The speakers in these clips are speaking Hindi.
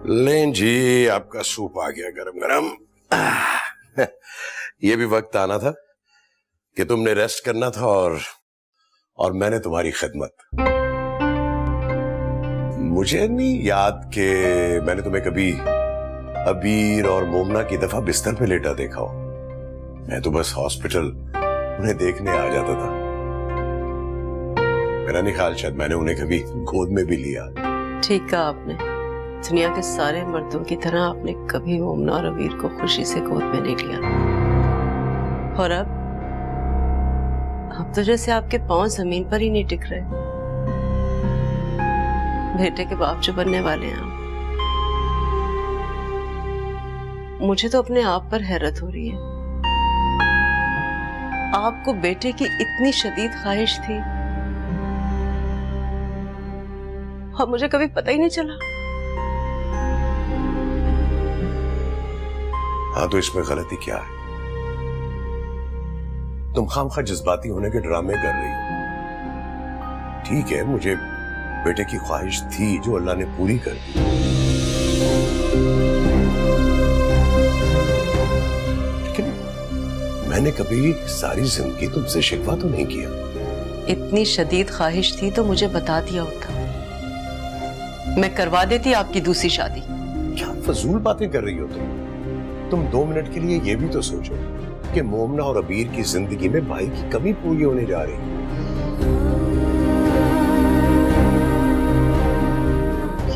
लें जी, आपका सूप आ गया गरम गरम। ये भी वक्त आना था कि तुमने रेस्ट करना था और मैंने तुम्हारी खिदमत। मुझे नहीं याद कि मैंने तुम्हें कभी अबीर और मोमना की दफा बिस्तर पे लेटा देखा हो। मैं तो बस हॉस्पिटल उन्हें देखने आ जाता था। मेरा नहीं ख्याल शायद मैंने उन्हें कभी गोद में भी लिया। ठीक कहा आपने। दुनिया के सारे मर्दों की तरह आपने कभी मोमना और अबीर को खुशी से गोद में नहीं लिया। और अब तो जैसे आपके पांव जमीन पर ही नहीं टिक रहे। बेटे के बाप जो बनने वाले हैं आप। मुझे तो अपने आप पर हैरत हो रही है। आपको बेटे की इतनी शदीद ख्वाहिश थी और मुझे कभी पता ही नहीं चला। हाँ, तो इसमें गलती क्या है? तुम खामखा जज्बाती होने के ड्रामे कर रही हो। ठीक है, मुझे बेटे की ख्वाहिश थी जो अल्लाह ने पूरी कर दी। लेकिन मैंने कभी सारी जिंदगी तुमसे शिकवा तो नहीं किया। इतनी शदीद ख्वाहिश थी तो मुझे बता दिया होता, मैं करवा देती आपकी दूसरी शादी। क्या फजूल बातें कर रही हो तुम 2 मिनट के लिए ये भी तो सोचो कि मोमना और अबीर की जिंदगी में भाई की कमी पूरी होने जा रही है।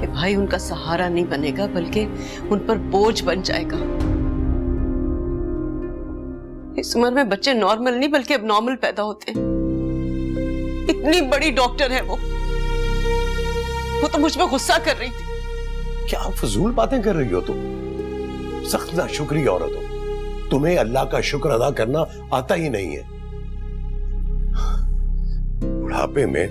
ये भाई उनका सहारा नहीं बनेगा बल्कि उन पर बोझ बन जाएगा। इस उम्र में बच्चे नॉर्मल नहीं बल्कि अबनॉर्मल पैदा होते हैं। इतनी बड़ी डॉक्टर है वो तो मुझ पर गुस्सा कर रही थी। क्या फजूल बातें कर रही हो तुम? सख्त नाशुक्री औरत हो। तुम्हें अल्लाह का शुक्र अदा करना आता ही नहीं है। बुढ़ापे में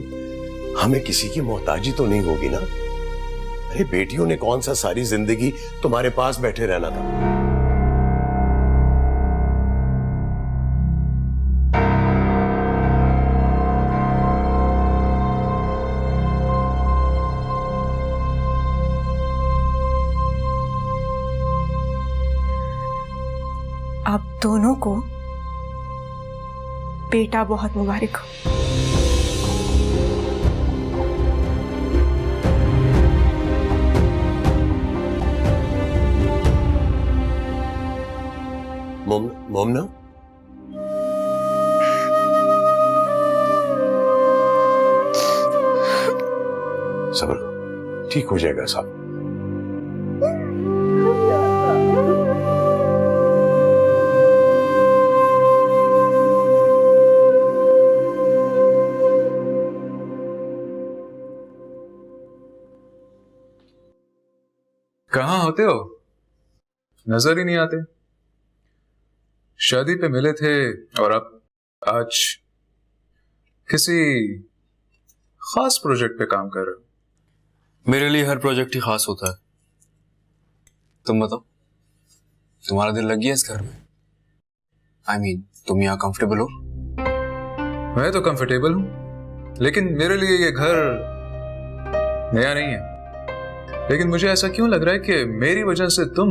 हमें किसी की मोहताजी तो नहीं होगी ना? अरे बेटियों ने कौन सा सारी जिंदगी तुम्हारे पास बैठे रहना था? आप दोनों को बेटा बहुत मुबारक हो। मोमना, सब्र, ठीक हो जाएगा साहब। कहाँ होते हो? नजर ही नहीं आते। शादी पे मिले थे और अब आज किसी खास प्रोजेक्ट पे काम कर रहे हो। मेरे लिए हर प्रोजेक्ट ही खास होता है। तुम बताओ, तुम्हारा दिल लग गया इस घर में? I mean, तुम यहाँ कंफर्टेबल हो? मैं तो कंफर्टेबल हूं, लेकिन मेरे लिए ये घर नया नहीं है। लेकिन मुझे ऐसा क्यों लग रहा है कि मेरी वजह से तुम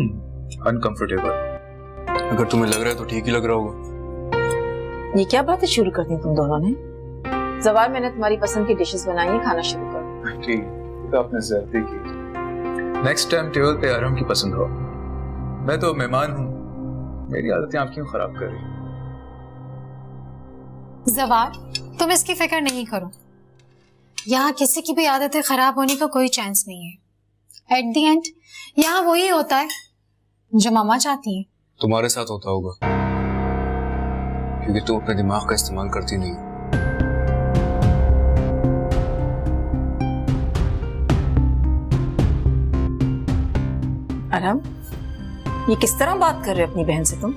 अनकंफर्टेबल। अगर तुम्हें लग रहा है तो ठीक ही लग रहा होगा। ये क्या बातें शुरू कर दी तुम दोनों ने? जवार, मैंने तुम्हारी पसंद की डिशेस बनाई है, खाना शुरू करो। ठीक, तो आपने ज्यादती की। नेक्स्ट टाइम टेबल पे आराम की पसंद हो। मैं तो मेहमान हूँ, मेरी आदतें आप क्यों खराब कर रही? जवार, तुम इसकी फिक्र नहीं करो। यहाँ किसी की भी आदतें खराब होने का कोई चांस नहीं है। एट द एंड यहाँ वही होता है जो मामा चाहती है। तुम्हारे साथ होता होगा क्योंकि तुम अपने दिमाग का इस्तेमाल करती नहीं। आराम, ये किस तरह बात कर रहे हो अपनी बहन से तुम?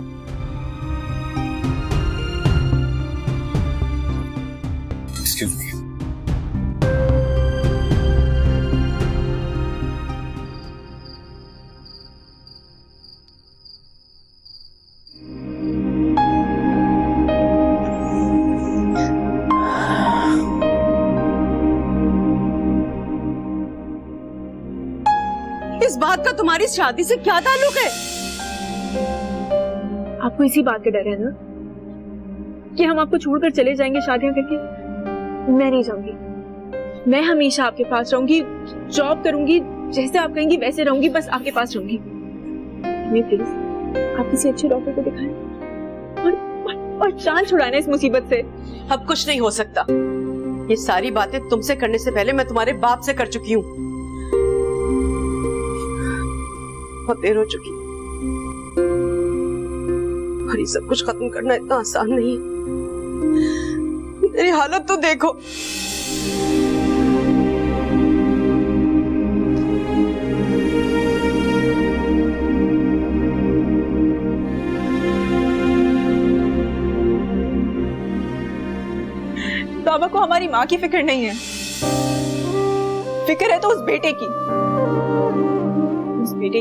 Excuse me. बात का तुम्हारी शादी से क्या ताल्लुक है? आपको इसी बात का डर है ना कि हम आपको छोड़कर चले जाएंगे शादियां करके? मैं नहीं जाऊंगी। मैं हमेशा आपके पास रहूंगी, जॉब करूंगी, जैसे आप कहेंगी वैसे रहूंगी, बस आपके पास रहूंगी। मैं प्लीज आप किसी अच्छे डॉक्टर को दिखाएं और जान छुड़ाना इस मुसीबत से। अब कुछ नहीं हो सकता। ये सारी बातें तुमसे करने से पहले मैं तुम्हारे बाप से कर चुकी हूँ। बहुत देर हो चुकी और ये सब कुछ खत्म करना इतना आसान नहीं है। मेरी हालत तो देखो। बाबा को हमारी माँ की फिक्र नहीं है, फिक्र है तो उस बेटे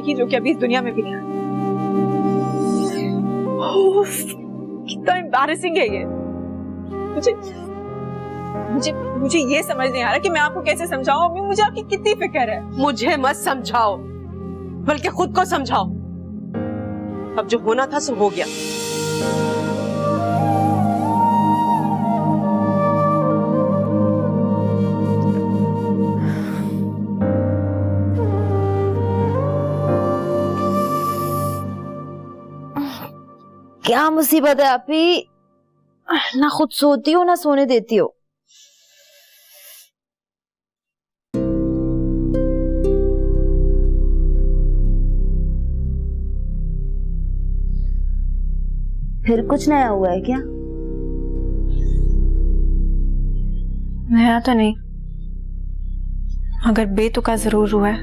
की जो कि अभी इस दुनिया में भी नहीं है। कितना एम्बैरेसिंग है ये। मुझे ये समझ नहीं आ रहा कि मैं आपको कैसे समझाऊं। अम्मी मुझे आपकी कितनी फिक्र है। मुझे मत समझाओ, बल्कि खुद को समझाओ। अब जो होना था सो हो गया। क्या मुसीबत है आपी? ना खुद सोती हो ना सोने देती हो। फिर कुछ नया हुआ है क्या? नया तो नहीं, मगर बेतुका जरूर हुआ है।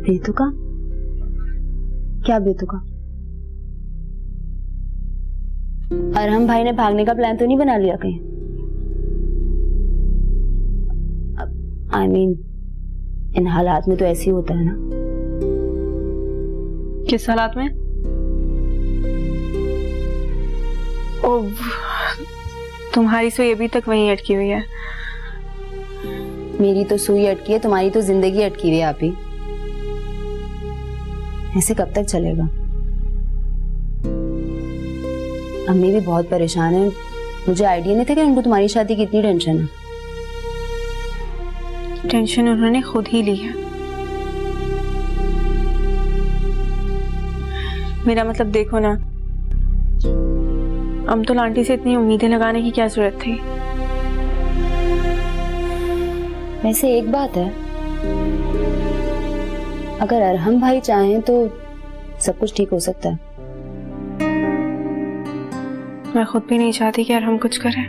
बेतुका? क्या बेतुका? अरहम भाई ने भागने का प्लान तो नहीं बना लिया कहीं? I mean, इन हालात में तो ऐसे ही होता है ना। किस हालात में? ओ, तुम्हारी सुई अभी तक वहीं अटकी हुई है। मेरी तो सुई अटकी है, तुम्हारी तो जिंदगी अटकी हुई है आप ही। ऐसे कब तक चलेगा? अम्मी भी बहुत परेशान है। मुझे आइडिया नहीं था कि उनको तुम्हारी शादी की इतनी टेंशन है। टेंशन उन्होंने खुद ही ली है। मेरा मतलब देखो ना, अमतुल आंटी से इतनी उम्मीदें लगाने की क्या जरूरत थी? वैसे एक बात है, अगर अरहम भाई चाहें तो सब कुछ ठीक हो सकता है। मैं खुद भी नहीं चाहती कि अरहम कुछ करे।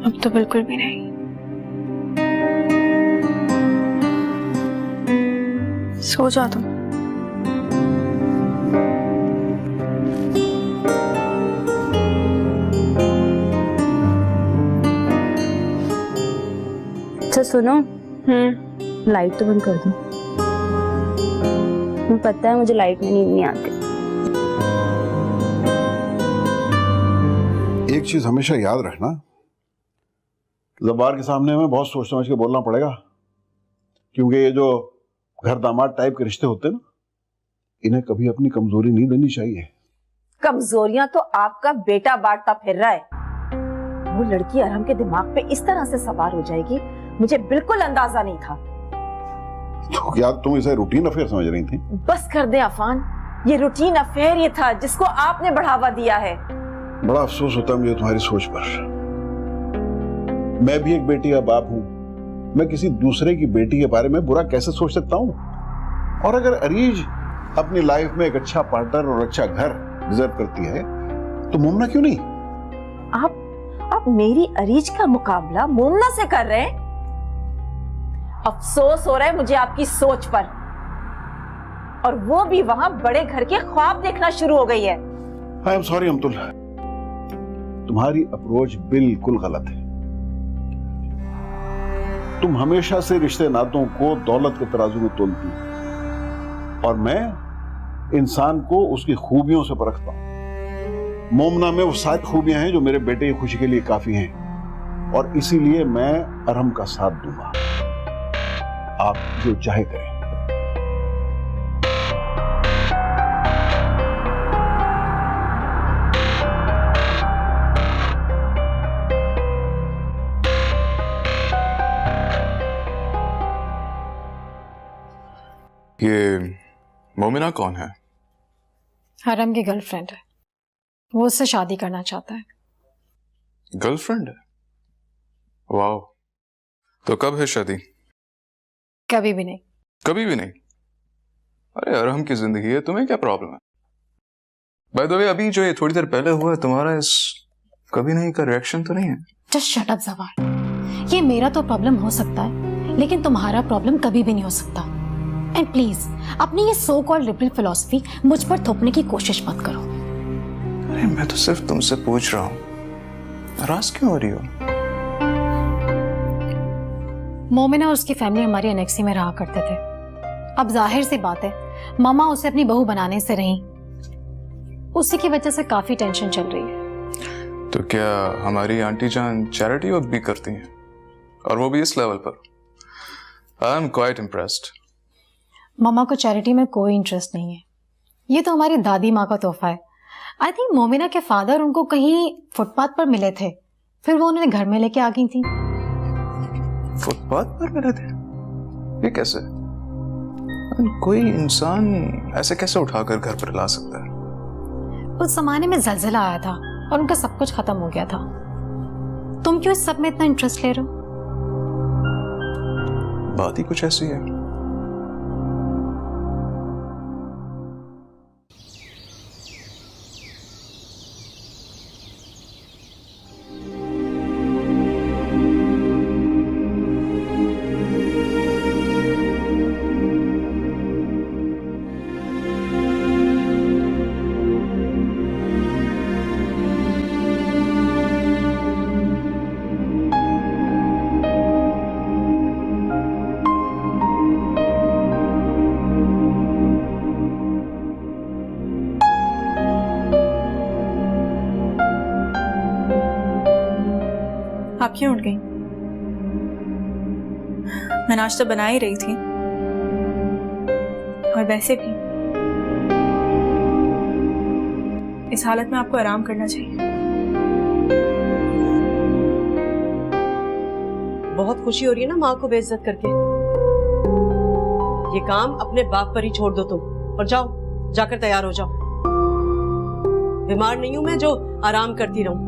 अब तो बिल्कुल भी नहीं। सो जाओ तुम। अच्छा सुनो, लाइट तो बंद कर दो। मुझे पता है मुझे लाइट में नींद नहीं आती। एक चीज हमेशा याद रखना, ज़बार के सामने हमें बहुत सोच समझ के बोलना पड़ेगा, क्योंकि ये जो घर दामाद टाइप के रिश्ते होते हैं ना, इन्हें कभी अपनी कमजोरी नहीं देनी चाहिए। कमजोरियां तो आपका बेटा बांटता फिर रहा है। वो लड़की अरहम के दिमाग पे इस तरह से सवार हो जाएगी, मुझे बिल्कुल अंदाजा नहीं था। तो क्या तुम इसे रूटीन अफेयर समझ रही थी? बस कर दे अफान, ये रूटीन अफेयर ये था जिसको आपने बढ़ावा दिया है। बड़ा अफसोस होता है मुझे तुम्हारी सोच पर। मैं भी एक बेटी का बाप हूं, मैं किसी दूसरे की बेटी के बारे में बुरा कैसे सोच सकता हूं? और अगर अरीज अपनी लाइफ में एक अच्छा पार्टनर और अच्छा घर डिजर्व करती है तो मोमना क्यों नहीं? आप मेरी अरीज का मुकाबला मोमना से कर रहे हैं? अफसोस हो रहा है मुझे आपकी सोच पर, और वो भी वहां बड़े घर के ख्वाब देखना शुरू हो गई है। आई एम सॉरी अमतुल, तुम्हारी अप्रोच बिल्कुल गलत है। तुम हमेशा से रिश्ते नातों को दौलत के तराजू में तोलती हो, और मैं इंसान को उसकी खूबियों से परखता हूं। मोमना में वो सारी खूबियां हैं जो मेरे बेटे की खुशी के लिए काफी हैं, और इसीलिए मैं अरहम का साथ दूंगा। आप जो चाहे करें। ये मोमिना कौन है? हरम की गर्लफ्रेंड है, वो उससे शादी करना चाहता है। गर्लफ्रेंड है? वाह, तो कब है शादी? कभी भी नहीं। कभी भी नहीं? अरे अरहम की जिंदगी है, तुम्हें क्या प्रॉब्लम है? बाय द वे, अभी जो ये थोड़ी देर पहले हुआ है, तुम्हारा इस कभी नहीं का रिएक्शन तो नहीं है? जस्ट शट अप जवार। ये मेरा तो प्रॉब्लम हो सकता है, लेकिन तुम्हारा प्रॉब्लम कभी भी नहीं हो सकता। एंड प्लीज अपनी ये सो कॉल्ड लिबरल फिलॉसफी मुझ पर थोपने की कोशिश मत करो। अरे मैं तो सिर्फ तुमसे पूछ रहा हूँ, नाराज क्यों हो रही हो? मोमिना और उसकी फैमिली हमारी एनेक्सी में रहा करते थे। अब जाहिर सी बात है, मामा उसे अपनी बहू बनाने से रही, उसी की वजह से काफी टेंशन चल रही है। तो क्या हमारी आंटी जान चैरिटी वर्क भी करती हैं, और वो भी इस लेवल पर? I am quite impressed. मामा को चैरिटी में कोई इंटरेस्ट नहीं है, ये तो हमारी दादी माँ का तोहफा है। आई थिंक मोमिना के फादर उनको कहीं फुटपाथ पर मिले थे, फिर वो उन्हें घर में लेके आ गई थी। फुटपाथ पर मिले थे? ये कैसे? कोई इंसान ऐसे कैसे उठाकर घर पर ला सकता है? उस जमाने में जलजिला आया था और उनका सब कुछ खत्म हो गया था। तुम क्यों इस सब में इतना इंटरेस्ट ले रहे हो? बात ही कुछ ऐसी है। आप क्यों उठ गई? मैं नाश्ता बना ही रही थी, और वैसे भी इस हालत में आपको आराम करना चाहिए। बहुत खुशी हो रही है ना माँ को बेइज्जत करके। ये काम अपने बाप पर ही छोड़ दो तुम, और जाओ, जाकर तैयार हो जाओ। बीमार नहीं हूं मैं जो आराम करती रहूं।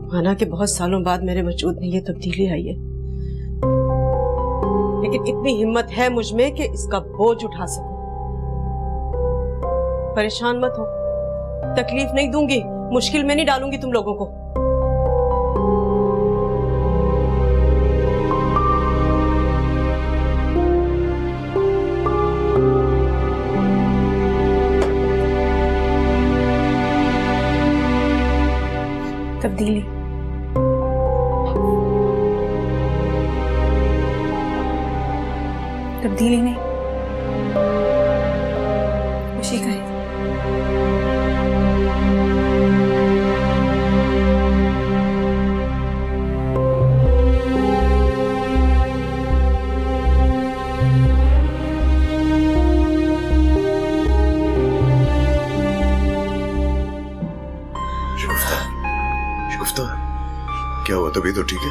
माना कि बहुत सालों बाद मेरे वजूद में ये तब्दीली आई है, लेकिन इतनी हिम्मत है मुझ में कि इसका बोझ उठा सकूं। परेशान मत हो, तकलीफ नहीं दूंगी, मुश्किल में नहीं डालूंगी तुम लोगों को। तब्दीली तब्दीली नहीं, खुशी का है। शुफ्ता, क्या हुआ? तबीयत तो ठीक है?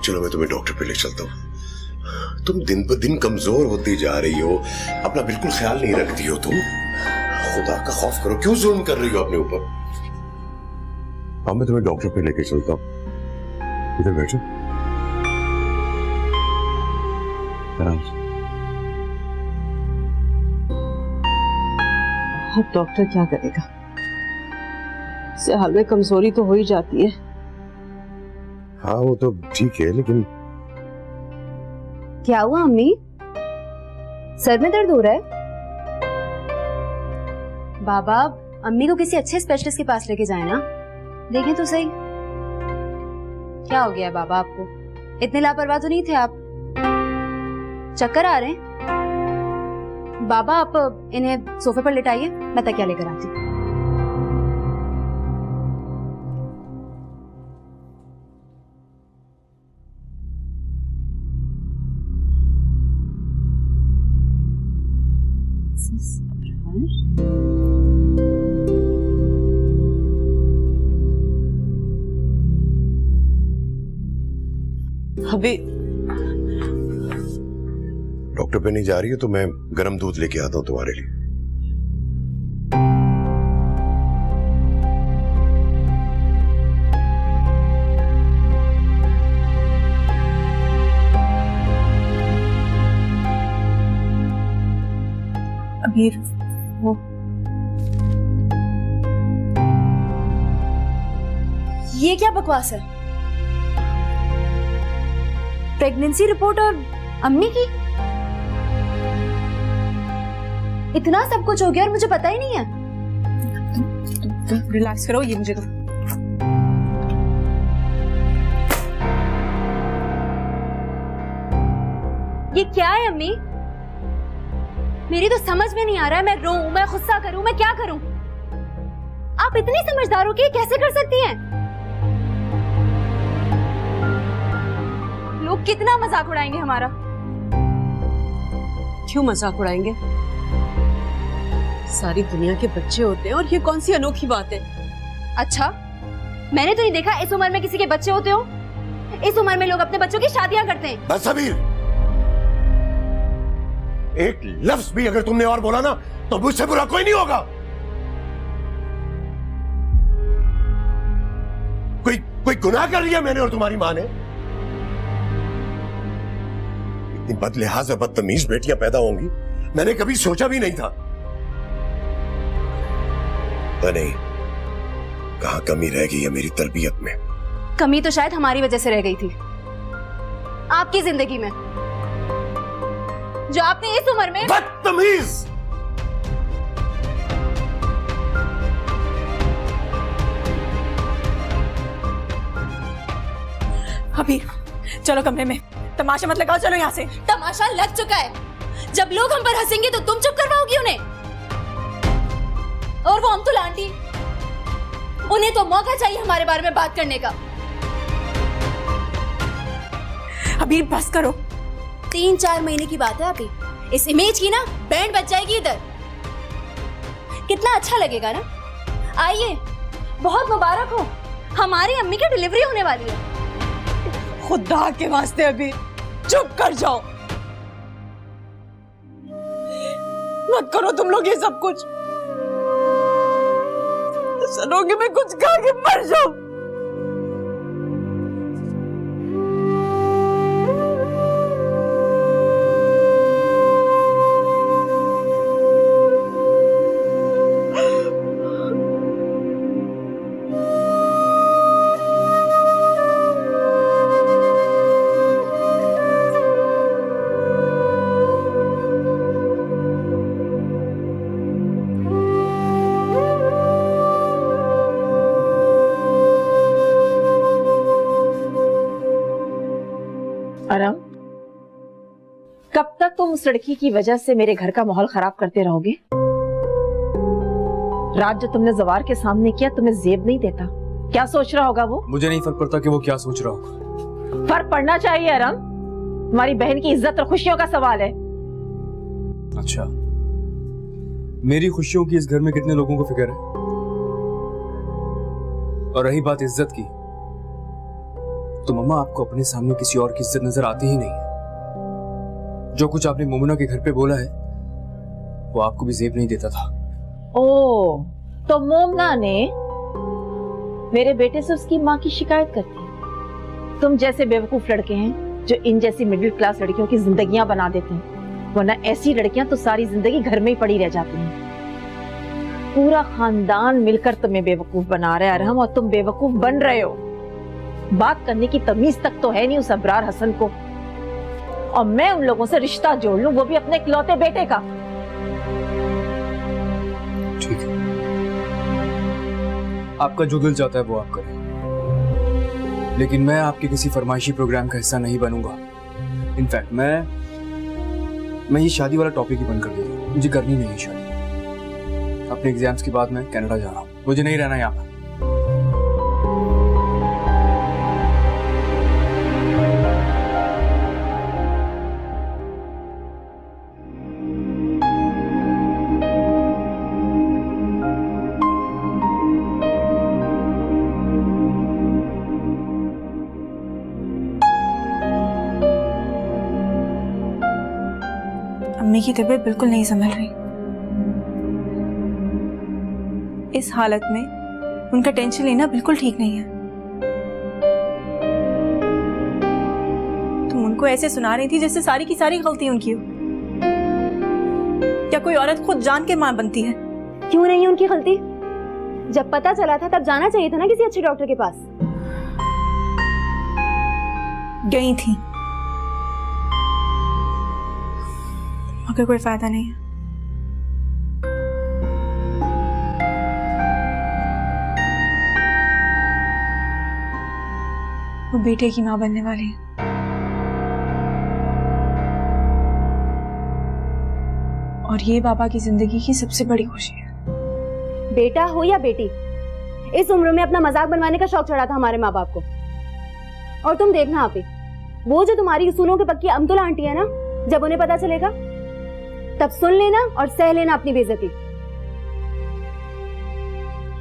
चलो मैं तुम्हें डॉक्टर पे ले चलता हूँ। तुम दिन पर दिन कमजोर होती जा रही हो, अपना बिल्कुल ख्याल नहीं रखती हो तुम। खुदा का खौफ करो, क्यों जुल्म कर रही हो अपने ऊपर? हाँ, मैं तुम्हें डॉक्टर पे लेके चलता हूँ। इधर बैठो, आराम से। अब डॉक्टर क्या करेगा? इससे हाल में कमजोरी तो हो ही जाती है। हाँ वो तो ठीक है, लेकिन क्या हुआ अम्मी? सर में दर्द हो रहा है? बाबा, अम्मी को किसी अच्छे स्पेशलिस्ट के पास लेके जाए ना, देखें तो सही। क्या हो गया है बाबा आपको? इतने लापरवाह तो नहीं थे आप। चक्कर आ रहे हैं? बाबा आप इन्हें सोफे पर लेटाइए, मैं तकिया लेकर आती हूँ। मिसेस अभी डॉक्टर पे नहीं जा रही है तो मैं गर्म दूध लेके आता हूं तुम्हारे लिए। अभी वो ये क्या बकवास है? प्रेगनेंसी रिपोर्ट और अम्मी की? इतना सब कुछ हो गया और मुझे पता ही नहीं है। तुम रिलैक्स करो, ये मुझे दो। ये क्या है अम्मी? मेरी तो समझ में नहीं आ रहा है। मैं रोऊं, मैं गुस्सा करूं, मैं क्या करूं? आप इतनी समझदार हो कि कैसे कर सकती हैं? लोग कितना मजाक उड़ाएंगे हमारा। क्यों मजाक उड़ाएंगे? सारी दुनिया के बच्चे होते हैं और ये कौन सी अनोखी बात है? अच्छा, मैंने तो नहीं देखा इस उम्र में किसी के बच्चे होते हो। इस उम्र में लोग अपने बच्चों की शादियां करते हैं। बस सबीर, एक लफ्ज भी अगर तुमने और बोला ना तो मुझसे बुरा कोई नहीं होगा। कोई गुनाह कर लिया मैंने और तुम्हारी मां ने? इतनी बदलिहाज और बदतमीज बेटियां पैदा होंगी मैंने कभी सोचा भी नहीं था। पर नहीं, कहां कमी रह गई है मेरी तरबियत में। कमी तो शायद हमारी वजह से रह गई थी, आपकी जिंदगी में, जो आपने इस उम्र में। बदतमीज! अभी चलो कमरे में, तमाशा मत लगाओ, चलो यहाँ से। तमाशा लग चुका है। जब लोग हम पर हंसेंगे तो तुम चुप करवाओगी उन्हें। और वो अमतुल आंटी, उन्हें तो मौका चाहिए हमारे बारे में बात करने का। अभी बस करो। 3-4 महीने की बात है अभी। इस इमेज की ना बैंड बज जाएगी इधर। कितना अच्छा लगेगा ना। आइए, बहुत मुबारक हो, हमारी अम्मी की डिलीवरी होने वाली है। खुदा के वास्ते अभी चुप कर जाओ, मत करो तुम लोग ये सब कुछ। सनोगे मैं कुछ खा के मर जाऊं। अरम, कब तक तुम उस लड़की की वजह से मेरे घर का माहौल खराब करते रहोगे? रात जो तुमने जवार के सामने किया तुम्हें जेब नहीं देता। क्या सोच रहा होगा वो? मुझे नहीं फर्क पड़ता कि वो क्या सोच रहा होगा। फर्क पड़ना चाहिए अरम, तुम्हारी बहन की इज्जत और खुशियों का सवाल है। अच्छा, मेरी खुशियों की इस घर में कितने लोगों को फिक्र है? और रही बात इज्जत की, तो मम्मा आपको अपने सामने किसी और की इज्जत नजर आती ही नहीं। जो कुछ आपने मोमिना के घर पे बोला है वो आपको भी जेब नहीं देता था। ओ, तो मोमना ने मेरे बेटे से उसकी माँ की शिकायत करती है। तुम जैसे बेवकूफ लड़के हैं जो इन जैसी मिडिल क्लास लड़कियों की जिंदगियां बना देते हैं, वरना ऐसी लड़कियां तो सारी जिंदगी घर में ही पड़ी रह जाती हैं। पूरा खानदान मिलकर तुम्हें बेवकूफ बना रहा है अरहम, और तुम बेवकूफ बन रहे हो। बात करने की तमीज तक तो है नहीं उस अबरार हसन को, और मैं उन लोगों से रिश्ता जोड़ लूं, वो भी अपने इकलौते बेटे का। ठीक है, आपका जो दिल चाहता है वो आप करें, लेकिन मैं आपके किसी फरमाइशी प्रोग्राम का हिस्सा नहीं बनूंगा। इनफैक्ट मैं ये शादी वाला टॉपिक ही बंद कर देता हूँ। मुझे करनी नहीं है शादी। अपने एग्जाम्स के बाद मैं कनाडा जा रहा हूँ, मुझे नहीं रहना यहाँ पर। अम्मी की तबीयत बिल्कुल नहीं संभल रही। इस हालत में उनका टेंशन लेना बिल्कुल ठीक नहीं है। तुम उनको ऐसे सुना रही थी जैसे सारी की सारी गलती उनकी हो। क्या कोई औरत खुद जान के मां बनती है? क्यों नहीं है उनकी गलती? जब पता चला था तब जाना चाहिए था ना किसी अच्छे डॉक्टर के पास। गई थी मगर कोई फायदा नहीं है। वो बेटे की मां बनने वाली है। और ये बाबा की जिंदगी की सबसे बड़ी खुशी है। बेटा हो या बेटी, इस उम्र में अपना मजाक बनवाने का शौक चढ़ा था हमारे माँ बाप को। और तुम देखना आप ही, वो जो तुम्हारी उसूलों के पक्की अमतुल आंटी है ना, जब उन्हें पता चलेगा तब सुन लेना और सह लेना अपनी बेइज्जती।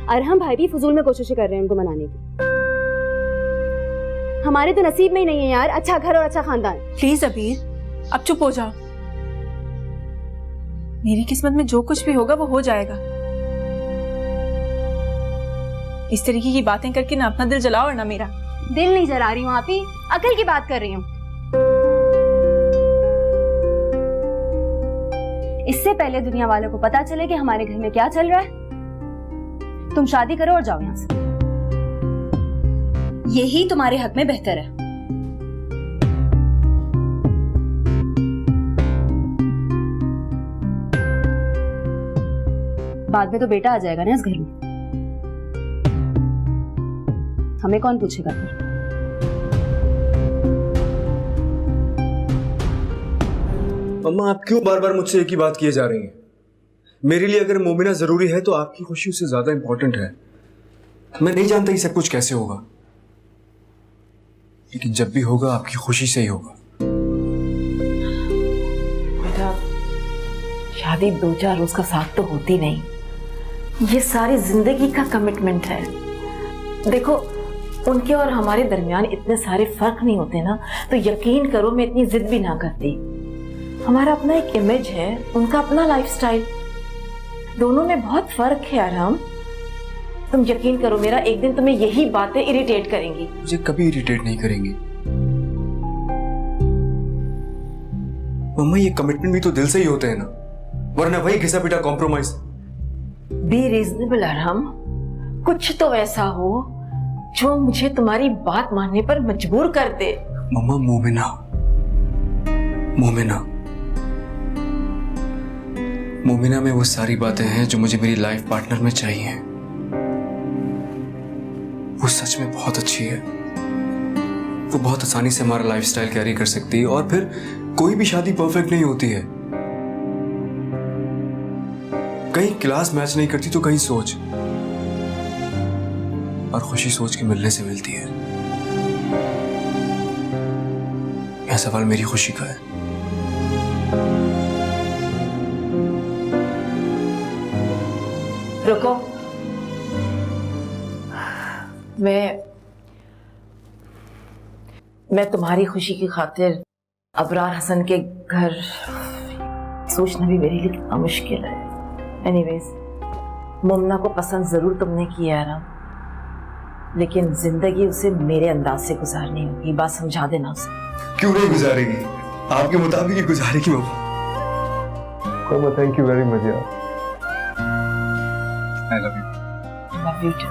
अरहम भाई भी फजूल में कोशिशें कर रहे हैं उनको मनाने की। हमारे तो नसीब में ही नहीं है यार अच्छा घर और अच्छा खानदान। प्लीज अबीर, अब चुप हो जाओ। मेरी किस्मत में जो कुछ भी होगा वो हो जाएगा। इस तरीके की बातें करके ना अपना दिल जलाओ और ना मेरा। दिल नहीं जला रही हूँ आप ही, अकल की बात कर रही हूँ। इससे पहले दुनिया वालों को पता चले कि हमारे घर में क्या चल रहा है, तुम शादी करो और जाओ यहाँ से। यही तुम्हारे हक में बेहतर है। बाद में तो बेटा आ जाएगा ना इस घर में, हमें कौन पूछेगा फिर? मम्मा, आप क्यों बार बार मुझसे एक ही बात किए जा रही हैं? मेरे लिए अगर मोमिना जरूरी है तो आपकी खुशी उससे ज्यादा इंपॉर्टेंट है। मैं नहीं जानता ये सब कुछ कैसे होगा, लेकिन जब भी होगा आपकी खुशी से ही होगा। बेटा, शादी 2-4 रोज का साथ तो होती नहीं, ये सारी जिंदगी का कमिटमेंट है। देखो, उनके और हमारे दरमियान इतने सारे फर्क नहीं होते ना, तो यकीन करो मैं इतनी जिद भी ना करती। हमारा अपना एक इमेज है, उनका अपना लाइफस्टाइल, दोनों में बहुत फर्क है आराम। तुम यकीन करो मेरा, एक दिन तुम्हें यही बातें इरिटेट करेंगी। मुझे कभी इरिटेट नहीं करेंगी मम्मा, ये कमिटमेंट भी तो दिल से ही होते हैं ना, वरना वही घिसा पिटा कॉम्प्रोमाइज। बी रीजनेबल आराम, कुछ तो ऐसा हो जो मुझे तुम्हारी बात मानने पर मजबूर कर दे। मम्मा, मोमिना में वो सारी बातें हैं जो मुझे मेरी लाइफ पार्टनर में चाहिए। वो सच में बहुत अच्छी है, वो बहुत आसानी से हमारा लाइफस्टाइल कैरी कर सकती है। और फिर कोई भी शादी परफेक्ट नहीं होती है, कहीं क्लास मैच नहीं करती तो कहीं सोच, और खुशी सोच के मिलने से मिलती है। यह सवाल मेरी खुशी का है। रुको, मैं तुम्हारी खुशी की खातिर अबरार हसन के घर सोचना भी मेरे लिए कितना मुश्किल है। एनीवेज, मुमना को पसंद जरूर तुमने किया है ना, लेकिन जिंदगी उसे मेरे अंदाज से गुजारनी होगी। बात समझा देना उसे। क्यों नहीं गुजारेगी, आपके मुताबिक ही गुजारेगी मम्मा। थैंक यू वेरी मच यार। I love you. Love you too.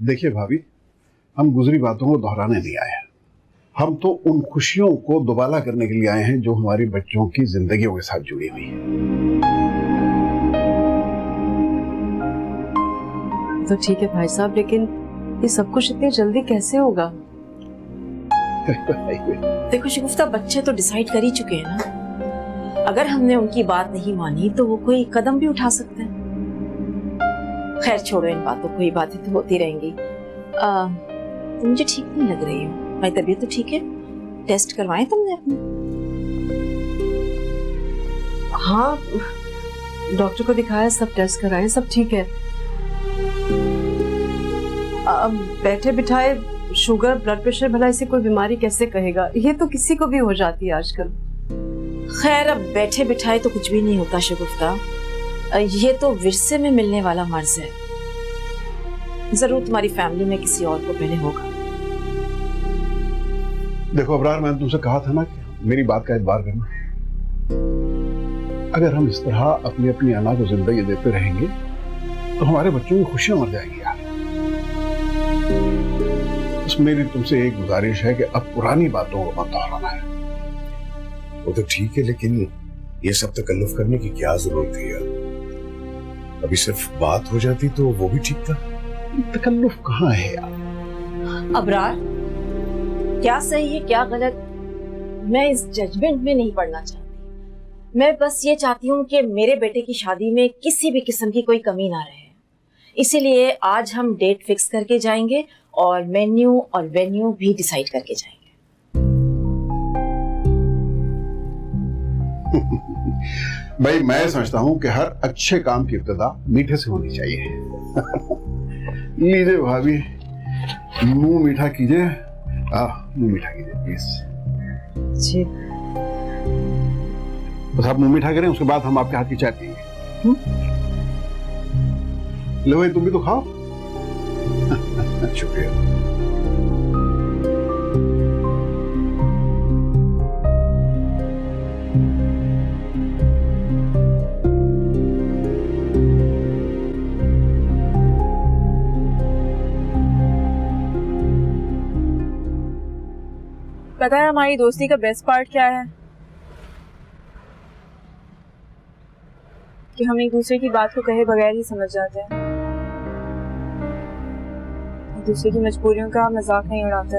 देखिए भाभी, हम गुजरी बातों को दोहराने नहीं आए हैं। हम तो उन खुशियों को दोबारा करने के लिए आए हैं जो हमारी बच्चों की जिंदगियों के साथ जुड़ी हुई है। तो ठीक है भाई साहब, लेकिन ये सब कुछ इतनी जल्दी कैसे होगा? देखो शिगुफ्ता, बच्चे तो डिसाइड कर ही चुके हैं ना। अगर हमने उनकी बात नहीं मानी तो वो कोई कदम भी उठा सकते हैं। खैर छोड़ो इन बातों को, ये बातें तो होती रहेंगी। तुम मुझे ठीक नहीं लग रही हो। मेरी तबीयत तो ठीक है, टेस्ट करवाएं तुमने अपने? हाँ, डॉक्टर को दिखाया, सब टेस्ट कराए, सब ठीक है। अब बैठे बिठाए शुगर, ब्लड प्रेशर, भला इसे कोई बीमारी कैसे कहेगा? ये तो किसी को भी हो जाती है आजकल। खैर, अब बैठे बिठाए तो कुछ भी नहीं होता शगुफ्ता, ये तो विरसे में मिलने वाला मर्ज है। जरूर तुम्हारी फैमिली में किसी और को पहले होगा। देखो अबरार, मैंने तुमसे कहा था ना कि मेरी बात का एतबार करना। अगर हम इस तरह अपनी अपनी अना को जिंदगी देते रहेंगे तो हमारे बच्चों की खुशियां मर जाएंगी यार। बस मेरी तुमसे एक गुजारिश है कि अब पुरानी बातों को मत दोहराना है। वो तो ठीक है, लेकिन ये सब तकल्लुफ करने की क्या जरूरत है यार? अभी सिर्फ बात हो जाती तो वो भी ठीक था। तकल्लुफ कहाँ है यार? अबरार, क्या सही है क्या गलत, मैं इस जजमेंट में नहीं पड़ना चाहती। मैं बस ये चाहती हूँ कि मेरे बेटे की शादी में किसी भी किस्म की कोई कमी ना रहे। इसीलिए आज हम डेट फिक्स करके जाएंगे और मेन्यू और वेन्यू भी डिसाइड करके जाएंगे। भाई, मैं समझता हूँ कि हर अच्छे काम की इब्तिदा मीठे से होनी चाहिए। लीजिए भाभी, मुंह मीठा कीजिए। मुंह मीठा कीजिए प्लीज जी। बस आप मुंह मीठा करें, उसके बाद हम आपके हाथ की चाय पिएंगे। लो भाई, तुम भी तो खाओ। शुक्रिया। पता है हमारी दोस्ती का बेस्ट पार्ट क्या है? कि हम एक दूसरे की बात को कहे बगैर ही समझ जाते हैं। एक दूसरे की मजबूरियों का मजाक नहीं उड़ाते।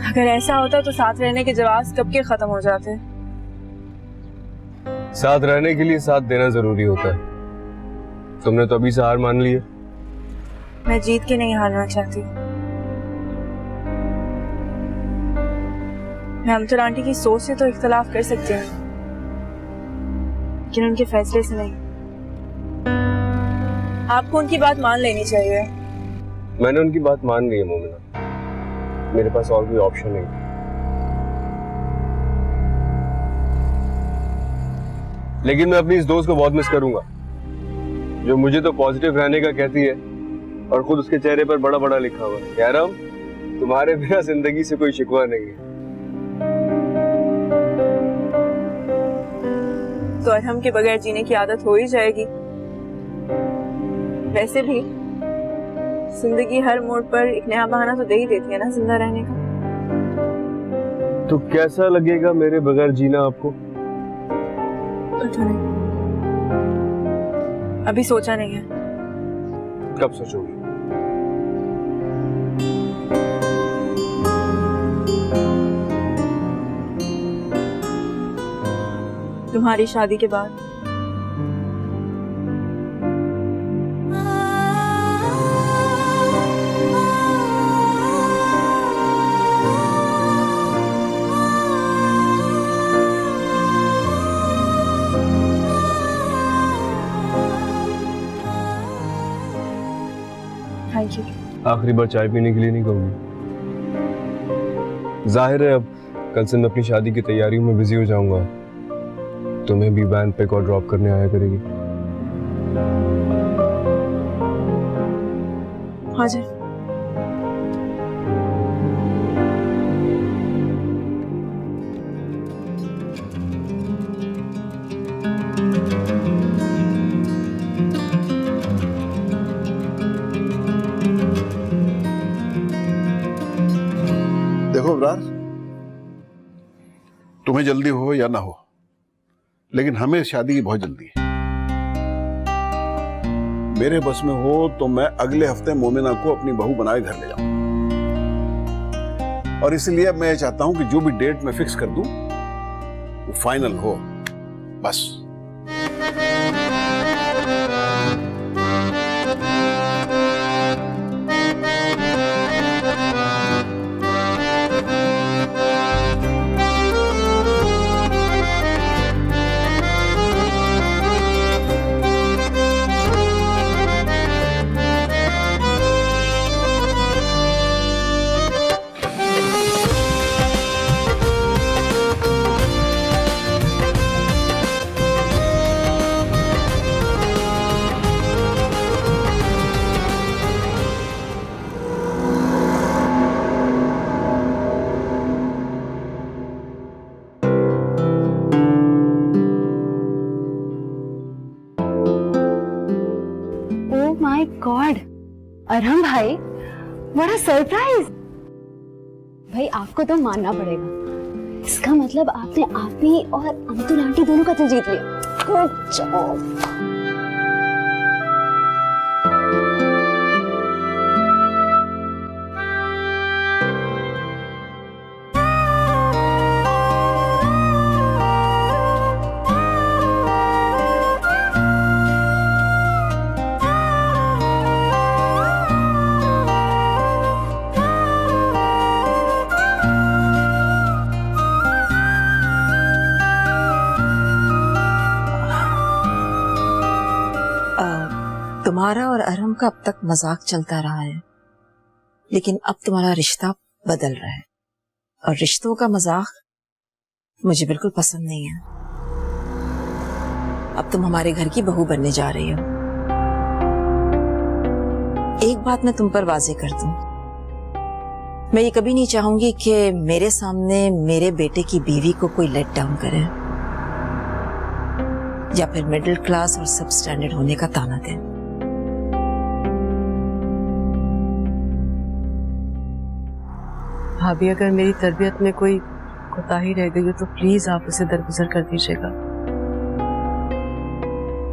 अगर ऐसा होता तो साथ रहने के जवाब कब के खत्म हो जाते। साथ रहने के लिए साथ देना जरूरी होता है। तुमने तो अभी से हार मान ली है। मैं जीत के नहीं हारना चाहती। मैं अमतर आंटी की सोच से तो इख्तलाफ कर सकती हूँ, लेकिन उनके फैसले से नहीं। आपको उनकी बात मान लेनी चाहिए। मैंने उनकी बात मान ली है मोमिना, मेरे पास और कोई ऑप्शन नहीं। लेकिन मैं अपनी इस दोस्त को बहुत मिस करूंगा, जो मुझे तो पॉजिटिव रहने का कहती है और खुद उसके चेहरे पर बड़ा बड़ा लिखा हुआ है, यारम तुम्हारे बिना जिंदगी से कोई शिकवा नहीं है। तो अरहम के बगैर जीने की आदत हो ही जाएगी। वैसे भी जिंदगी हर मोड़ पर एक नया बहाना तो दे ही देती है ना जिंदा रहने का। तो कैसा लगेगा मेरे बगैर जीना आपको? पता नहीं, अभी सोचा नहीं है। कब सोचोगी? तुम्हारी शादी के बाद। Thank you. आखिरी बार चाय पीने के लिए नहीं कहूंगी। जाहिर है अब कल से मैं अपनी शादी की तैयारियों में बिजी हो जाऊंगा, तुम्हें भी वैन पिक और ड्रॉप करने आया करेगी। हाँ जी। देखो अबरार, तुम्हें जल्दी हो या ना हो, लेकिन हमें शादी की बहुत जल्दी है। मेरे बस में हो तो मैं अगले हफ्ते मोमिना को अपनी बहू बनाए घर ले जाऊं, और इसलिए मैं चाहता हूं कि जो भी डेट मैं फिक्स कर दूं वो फाइनल हो, बस। माय गॉड, अरहम भाई, व्हाट अ सरप्राइज। भाई आपको तो मानना पड़ेगा, इसका मतलब आपने आप ही और अंतुल आंटी दोनों का दिल जीत लिया। Good job. तुम्हारा और अरहम का अब तक मजाक चलता रहा है, लेकिन अब तुम्हारा रिश्ता बदल रहा है और रिश्तों का मजाक मुझे बिल्कुल पसंद नहीं है। अब तुम हमारे घर की बहू बनने जा रही हो। एक बात मैं तुम पर वाजे कर दूं, मैं ये कभी नहीं चाहूंगी कि मेरे सामने मेरे बेटे की बीवी को कोई लेट डाउन करे या फिर मिडिल क्लास और सब स्टैंडर्ड होने का ताना दे। भाभी, अगर मेरी तरबियत में कोई कोताही रह गई हो तो प्लीज आप उसे दरगुजर कर दीजिएगा।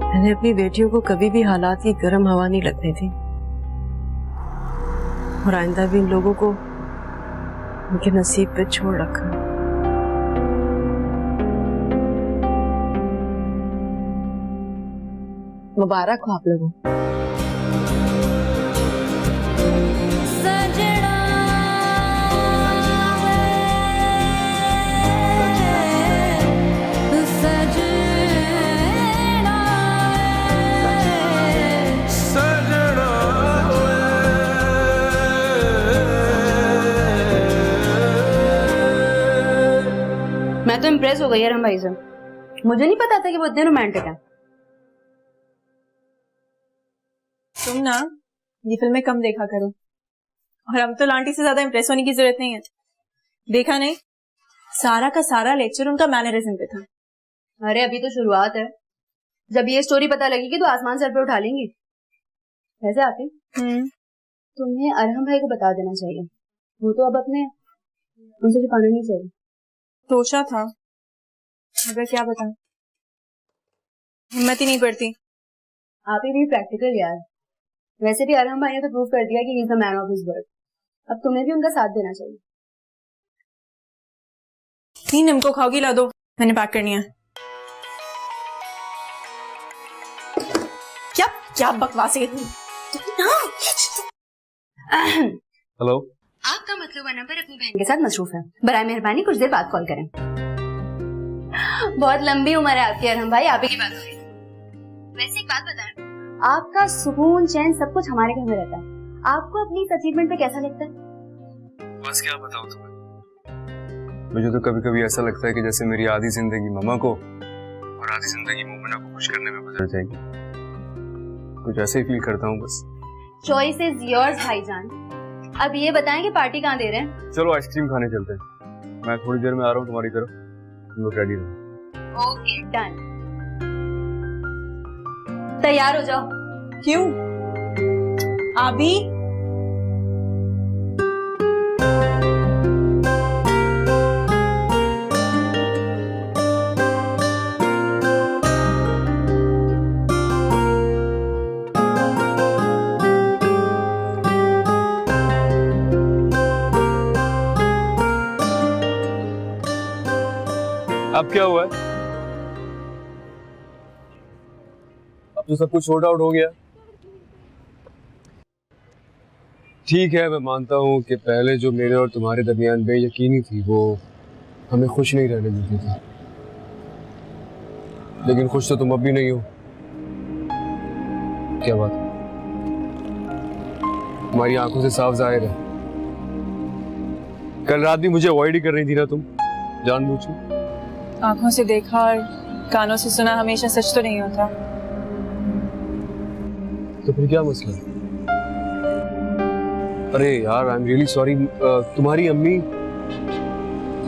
मैंने अपनी बेटियों को कभी भी हालात की गर्म हवा नहीं लगने दी और आइंदा भी इन लोगों को उनके नसीब पे छोड़ रखा। मुबारक हो आप लोगों। मैं तो इम्प्रेस हो गई अरहम भाई से। मुझे नहीं पता था कि वो इतने रोमांटिक हैं। तुम ना ये फिल्में कम देखा करो और अंतुल आंटी से ज्यादा इम्प्रेस होने की जरूरत नहीं है। देखा नहीं, सारा का सारा लेक्चर उनका मैनरिज्म पे था। अरे अभी तो शुरुआत है, जब ये स्टोरी पता लगेगी तो आसमान सर पे उठा लेंगी। वैसे आती तुम्हें अरहम भाई को बता देना चाहिए, वो तो अब अपने उनसे छुपाना नहीं चाहिए। सोचा था, मगर क्या बताऊं, हिम्मत ही नहीं पड़ती। आप ही भी प्रैक्टिकल यार। वैसे भी अरहम भाई ने तो प्रूव कर दिया कि he is the man of his word. अब तुम्हें भी उनका साथ देना चाहिए। नहीं, निम्को खाओगी, ला दो, मैंने पैक करनी है। क्या क्या बकवास है इतनी? हेलो, आपका मतलब नंबर अपनी बहन के साथ मसरूफ है, बराए मेहरबानी कुछ देर बाद कॉल करें। बहुत लंबी उम्र है आपकी अरहम भाई, आप ही की बात हो रही। वैसे एक बात बताएं, आपका सुकून चैन सब कुछ हमारे घर में रहता है। आपको अपनी इस अचीवमेंट पे कैसा लगता है? बस क्या बताऊं तुम्हें, मुझे तो कभी कभी ऐसा लगता है कि जैसे मेरी आधी जिंदगी ममा को और आधी जिंदगी मोमिना को खुश करने में गुजर जाएगी। कुछ ऐसे ही फील करता हूँ बस। चॉइस इज योर्स भाईजान। अब ये बताएं कि पार्टी कहाँ दे रहे हैं? चलो आइसक्रीम खाने चलते हैं, मैं थोड़ी देर में आ रहा हूँ तुम्हारी तरफ, तुम लोग रेडी रहो। Okay done. तैयार हो जाओ। क्यों? अभी अब क्या हुआ है? अब तो सब कुछ सॉर्ट आउट हो गया। ठीक है, मैं मानता हूँ कि पहले जो मेरे और तुम्हारे दरमियान बेयकीनी थी वो हमें खुश नहीं रहने देती थी, लेकिन खुश तो तुम अब भी नहीं हो। क्या बात? तुम्हारी आंखों से साफ जाहिर है, कल रात भी मुझे अवॉइड ही कर रही थी ना तुम, जानबूझ के। आंखों से देखा और कानों से सुना हमेशा सच तो नहीं होता। तो फिर क्या मसला? अरे यार, आई एम रियली सॉरी। तुम्हारी अम्मी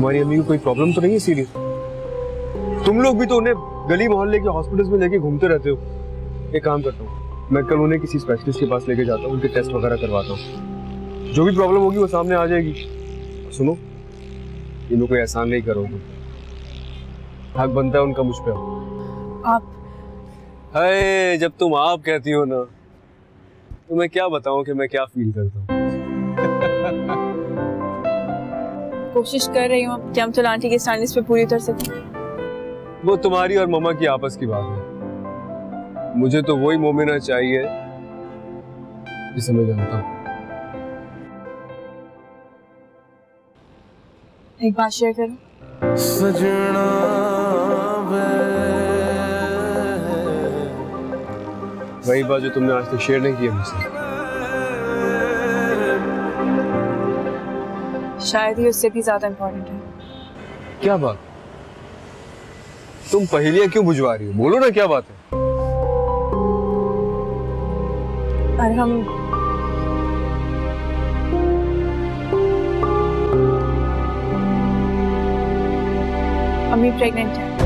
को कोई प्रॉब्लम तो नहीं है सीरियस? तुम लोग भी तो उन्हें गली मोहल्ले के हॉस्पिटल्स में लेके घूमते रहते हो। एक काम करता हूँ, मैं कल उन्हें किसी स्पेशलिस्ट के पास लेके जाता हूँ, उनके टेस्ट वगैरह करवाता हूँ। जो भी प्रॉब्लम होगी वो सामने आ जाएगी। सुनो, इनको कोई एहसान नहीं करोगे, हक बनता है उनका मुझ पे। आप हाय, जब तुम आप कहती हो ना तो मैं क्या बताऊं कि मैं क्या फील करता हूँ। कोशिश कर रही हूँ कि हम तो आंटी के स्टैंडर्ड्स पे पूरी उतर सकें। वो तुम्हारी और मम्मा की आपस की बात है। मुझे तो वही मोमिना चाहिए जिसे मैं जानता हूँ। एक बात शेयर करो। सजना वही बात जो तुमने आज तक शेयर नहीं किया मुझसे। शायद ही उससे भी ज्यादा इम्पोर्टेंट है। क्या बात? तुम पहेलियां क्यों बुझवा रही हो? बोलो ना, क्या बात है? और हम अम्मी प्रेग्नेंट है।